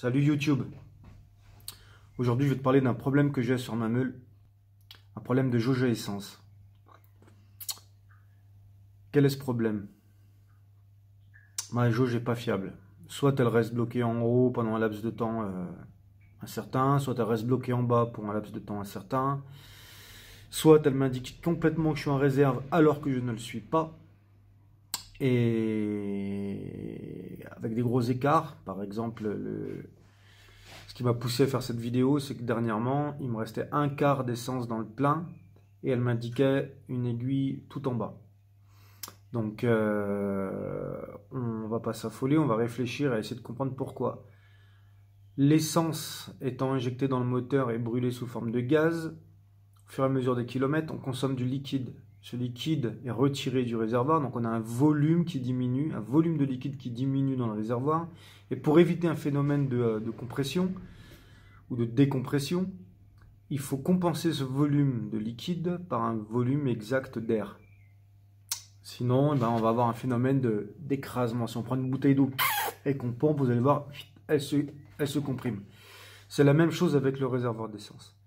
Salut YouTube. Aujourd'hui, je vais te parler d'un problème que j'ai sur ma meule. Un problème de jauge à essence. Quel est ce problème? Ma jauge n'est pas fiable. Soit elle reste bloquée en haut pendant un laps de temps incertain, soit elle reste bloquée en bas pour un laps de temps incertain, soit elle m'indique complètement que je suis en réserve alors que je ne le suis pas. Et avec des gros écarts, par exemple, ce qui m'a poussé à faire cette vidéo, c'est que dernièrement, il me restait un quart d'essence dans le plein et elle m'indiquait une aiguille tout en bas. Donc, on va pas s'affoler, on va réfléchir et essayer de comprendre pourquoi. L'essence étant injectée dans le moteur et brûlée sous forme de gaz, au fur et à mesure des kilomètres, on consomme du liquide. Ce liquide est retiré du réservoir, donc on a un volume qui diminue, un volume de liquide qui diminue dans le réservoir. Et pour éviter un phénomène de compression ou de décompression, il faut compenser ce volume de liquide par un volume exact d'air. Sinon, on va avoir un phénomène d'écrasement. Si on prend une bouteille d'eau et qu'on pompe, vous allez voir, elle se comprime. C'est la même chose avec le réservoir d'essence.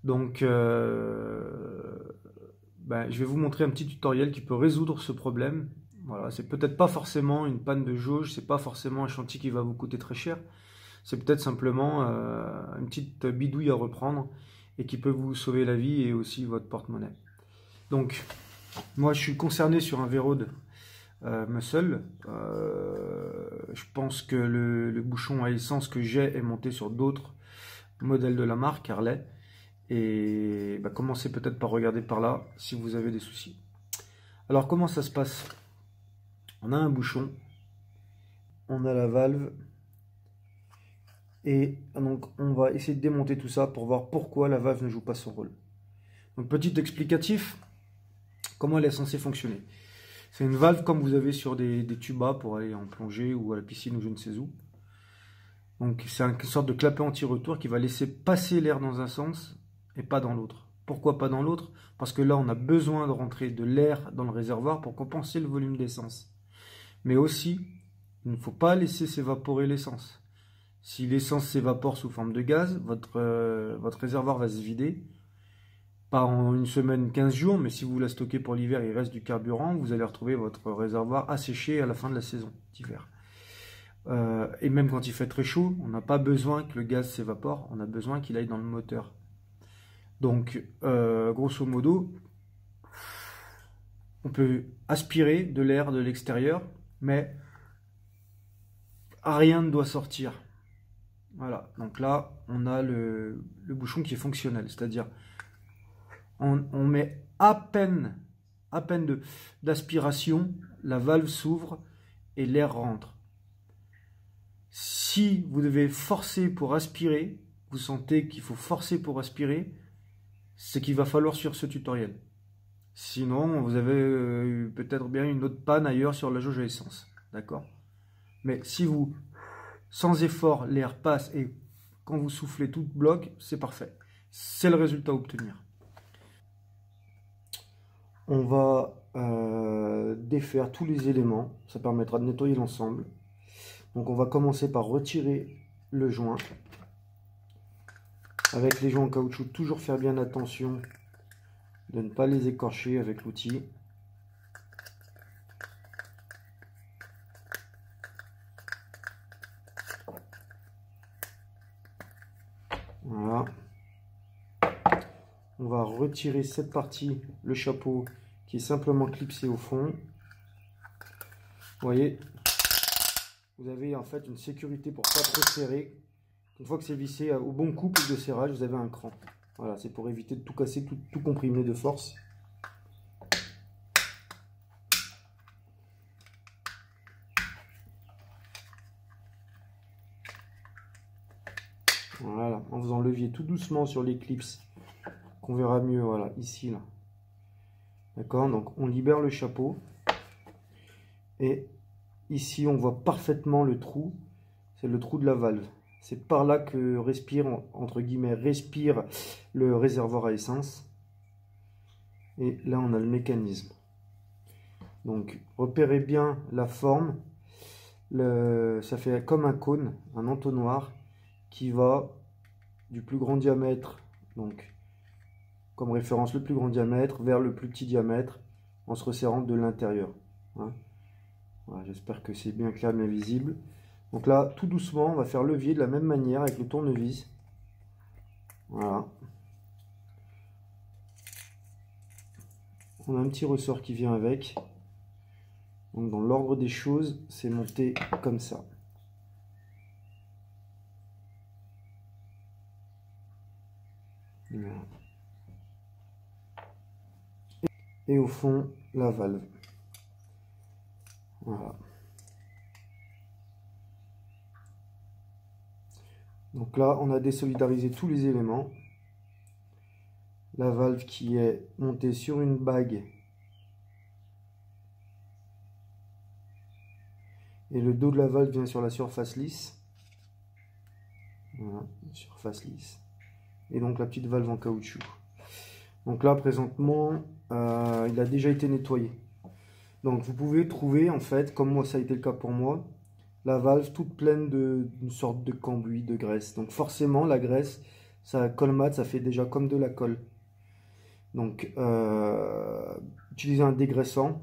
Donc, je vais vous montrer un petit tutoriel qui peut résoudre ce problème. Voilà, c'est peut-être pas forcément une panne de jauge, c'est pas forcément un chantier qui va vous coûter très cher. C'est peut-être simplement une petite bidouille à reprendre et qui peut vous sauver la vie et aussi votre porte-monnaie. Donc, moi je suis concerné sur un V-Road Muscle. Je pense que le bouchon à essence que j'ai est monté sur d'autres modèles de la marque Harley. Et commencez peut-être par regarder par là si vous avez des soucis. Alors comment ça se passe? On a un bouchon, on a la valve, et donc on va essayer de démonter tout ça pour voir pourquoi la valve ne joue pas son rôle. Donc petit explicatif, comment elle est censée fonctionner. C'est une valve comme vous avez sur des tubas pour aller en plongée ou à la piscine ou je ne sais où. Donc c'est une sorte de clapet anti-retour qui va laisser passer l'air dans un sens et pas dans l'autre. Pourquoi pas dans l'autre? Parce que là on a besoin de rentrer de l'air dans le réservoir pour compenser le volume d'essence. Mais aussi, il ne faut pas laisser s'évaporer l'essence. Si l'essence s'évapore sous forme de gaz, votre réservoir va se vider. Pas en une semaine, 15 jours, mais si vous la stockez pour l'hiver, il reste du carburant, vous allez retrouver votre réservoir asséché à la fin de la saison d'hiver. Et même quand il fait très chaud, on n'a pas besoin que le gaz s'évapore, on a besoin qu'il aille dans le moteur. Donc, grosso modo, on peut aspirer de l'air de l'extérieur, mais rien ne doit sortir. Voilà, donc là, on a le bouchon qui est fonctionnel, c'est-à-dire on met à peine d'aspiration, la valve s'ouvre et l'air rentre. Si vous devez forcer pour aspirer, vous sentez qu'il faut forcer pour aspirer, c'est qu'il va falloir sur ce tutoriel. Sinon, vous avez peut-être bien une autre panne ailleurs sur la jauge à essence. D'accord? Mais si vous, sans effort, l'air passe et quand vous soufflez, tout bloque, c'est parfait. C'est le résultat à obtenir. On va défaire tous les éléments. Ça permettra de nettoyer l'ensemble. Donc on va commencer par retirer le joint. Avec les joints en caoutchouc, toujours faire bien attention de ne pas les écorcher avec l'outil. Voilà. On va retirer cette partie, le chapeau, qui est simplement clipsé au fond. Vous voyez, vous avez en fait une sécurité pour pas trop serrer. Une fois que c'est vissé au bon couple de serrage, vous avez un cran. Voilà, c'est pour éviter de tout casser, tout comprimer de force. Voilà, en faisant levier tout doucement sur les clips, qu'on verra mieux, voilà, ici, là. D'accord, donc on libère le chapeau. Et ici, on voit parfaitement le trou. C'est le trou de la valve. C'est par là que respire, entre guillemets, respire le réservoir à essence. Et là, on a le mécanisme. Donc, repérez bien la forme. ça fait comme un cône, un entonnoir qui va du plus grand diamètre, donc comme référence le plus grand diamètre, vers le plus petit diamètre en se resserrant de l'intérieur. Hein. Voilà, j'espère que c'est bien clair, bien visible. Donc là, tout doucement, on va faire levier de la même manière avec le tournevis. Voilà. On a un petit ressort qui vient avec. Donc dans l'ordre des choses, c'est monté comme ça. Voilà. Et au fond, la valve. Voilà. Donc là, on a désolidarisé tous les éléments. La valve qui est montée sur une bague. Et le dos de la valve vient sur la surface lisse. Voilà, surface lisse. Et donc la petite valve en caoutchouc. Donc là, présentement, il a déjà été nettoyé. Donc vous pouvez trouver, en fait, comme moi ça a été le cas pour moi, la valve toute pleine d'une sorte de cambouis, de graisse. Donc forcément, la graisse, ça colmate, ça fait déjà comme de la colle. Donc, utilisez un dégraissant,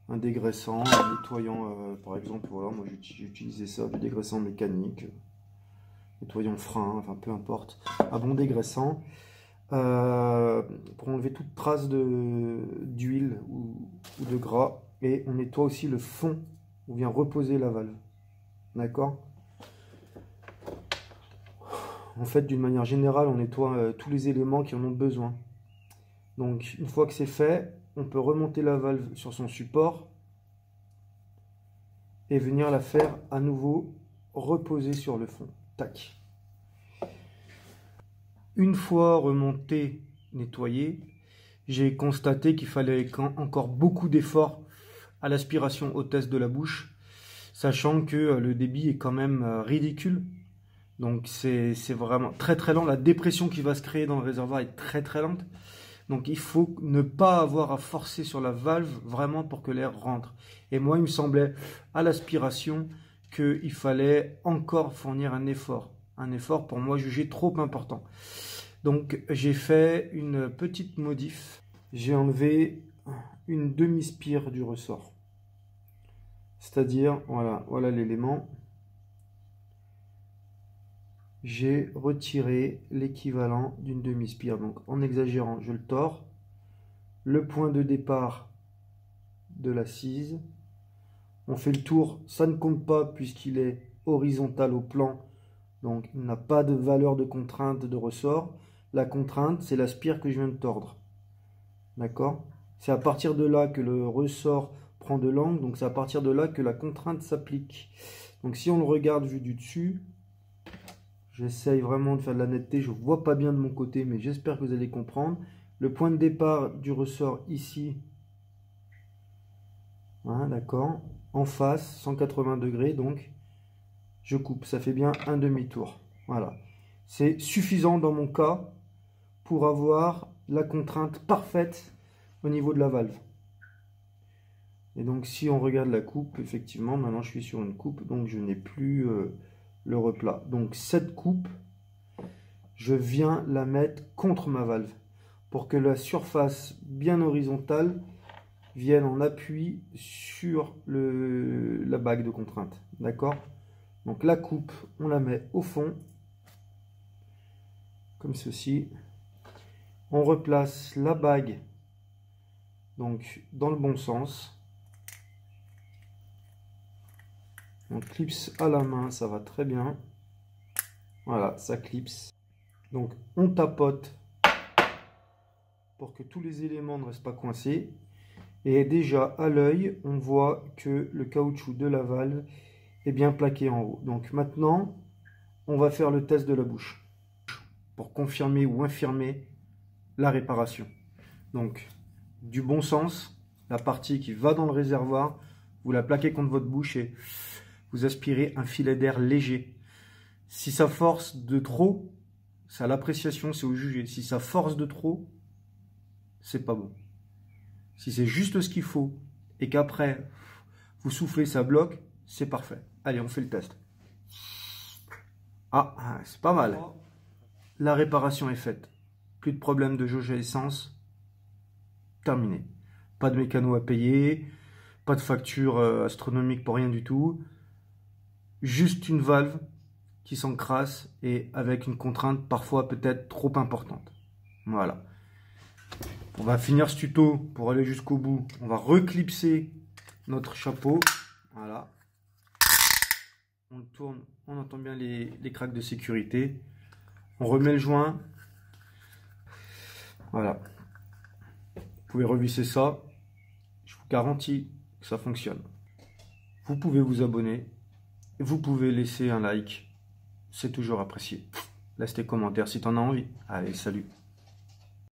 en nettoyant, par exemple, voilà, moi j'ai utilisé ça, du dégraissant mécanique, nettoyant frein, enfin peu importe, un bon dégraissant, pour enlever toute trace d'huile ou de gras, et on nettoie aussi le fond où vient reposer la valve, d'accord? En fait, d'une manière générale, on nettoie tous les éléments qui en ont besoin. Donc, une fois que c'est fait, on peut remonter la valve sur son support et venir la faire à nouveau reposer sur le fond. Tac. Une fois remonté, nettoyé, j'ai constaté qu'il fallait encore beaucoup d'efforts à l'aspiration hautesse de la bouche, sachant que le débit est quand même ridicule. Donc, c'est vraiment très très lent. La dépression qui va se créer dans le réservoir est très très lente. Donc il faut ne pas avoir à forcer sur la valve vraiment pour que l'air rentre. Et moi, il me semblait à l'aspiration qu'il fallait encore fournir un effort. Un effort pour moi jugé trop important. Donc j'ai fait une petite modif. J'ai enlevé une demi-spire du ressort. C'est-à-dire, voilà l'élément. J'ai retiré l'équivalent d'une demi-spire. Donc en exagérant, je le tords. Le point de départ de l'assise. On fait le tour, ça ne compte pas puisqu'il est horizontal au plan. Donc il n'a pas de valeur de contrainte de ressort. La contrainte, c'est la spire que je viens de tordre. D'accord? C'est à partir de là que le ressort prend de l'angle. Donc c'est à partir de là que la contrainte s'applique. Donc si on le regarde vu du dessus, j'essaye vraiment de faire de la netteté, je ne vois pas bien de mon côté, mais j'espère que vous allez comprendre. Le point de départ du ressort ici, voilà, d'accord, en face, 180 degrés, donc je coupe, ça fait bien un demi-tour. Voilà, c'est suffisant dans mon cas pour avoir la contrainte parfaite au niveau de la valve. Et donc si on regarde la coupe, effectivement, maintenant je suis sur une coupe, donc je n'ai plus le replat. Donc cette coupe, je viens la mettre contre ma valve pour que la surface bien horizontale vienne en appui sur la bague de contrainte. D'accord? Donc la coupe, on la met au fond, comme ceci. On replace la bague donc dans le bon sens. On clipse à la main, ça va très bien. Voilà, ça clipse. Donc on tapote pour que tous les éléments ne restent pas coincés. Et déjà à l'œil, on voit que le caoutchouc de la valve est bien plaqué en haut. Donc maintenant, on va faire le test de la bouche pour confirmer ou infirmer la réparation. Donc du bon sens, la partie qui va dans le réservoir, vous la plaquez contre votre bouche et vous aspirez un filet d'air léger. Si ça force de trop, c'est à l'appréciation, c'est au jugé. Si ça force de trop, c'est pas bon. Si c'est juste ce qu'il faut et qu'après vous soufflez, ça bloque, c'est parfait. Allez, on fait le test. Ah, c'est pas mal. La réparation est faite. Plus de problème de jauge à essence. Terminé. Pas de mécano à payer. Pas de facture astronomique pour rien du tout. Juste une valve qui s'encrasse et avec une contrainte parfois peut-être trop importante. Voilà. On va finir ce tuto pour aller jusqu'au bout. On va reclipser notre chapeau. Voilà. On le tourne, on entend bien les craques de sécurité. On remet le joint. Voilà. Vous pouvez revisser ça. Je vous garantis que ça fonctionne. Vous pouvez vous abonner. Vous pouvez laisser un like. C'est toujours apprécié. Laisse tes commentaires si tu en as envie. Allez, salut.